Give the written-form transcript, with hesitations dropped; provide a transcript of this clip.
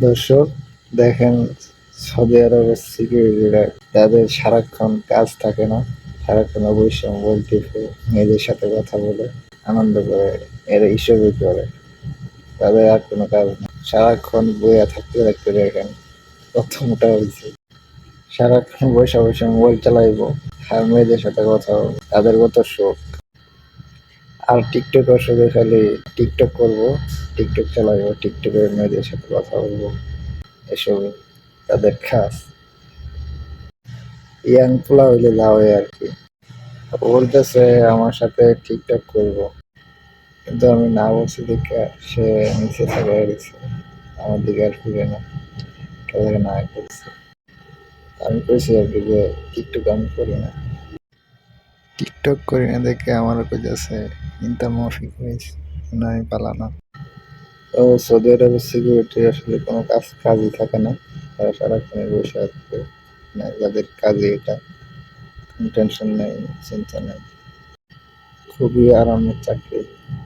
দর্শক, দেখেন, সৌদি আরবের সিকিউরিটিরা তাদের সারাক্ষণ কাজ থাকে না, সারাক্ষণ অবশ্য মোবাইল টিপে মেয়েদের সাথে কথা বলে আনন্দ করে, এরা হিসেবে করে, তাদের আর কোনো কাজ নেই। সারাক্ষণ বইয়া থাকতে থাকতে দেখেন কত মোটা হয়েছে। সারাক্ষণ বসে বসে মোবাইল চালাইবো আর মেয়েদের সাথে কথা বলবো, তাদের কত শখ। আর টিকটক শুধু খালি টিকটক করবো, টিকটক চালাইবো, টিকটকের মেয়েদের সাথে কথা বলবো, এসবই তাদের কাজ। ইয়াং পোলা হইলে যা হয় আর কি। বলতেছে আমার সাথে টিকটক করবো, কিন্তু আমি না বলছি দেখে সে নিচে চলে গেছে, আমার দিকে আর ফিরে না, তাদের না করছে। আমি কইছি আর কি যে টিকটক আমি করি না, টিকটক করি না দেখে আমারও কইতেছে ইনতা মফিক হয়েছে না, আমি পালানো। তো সৌদি আরবের সিকিউরিটি আসলে কোনো কাজই থাকে না, তারা সারাক্ষণ বসে থাকবে, মানে যাদের কাজে এটা, টেনশন নেই, চিন্তা নেই, খুবই আরামের চাকরি।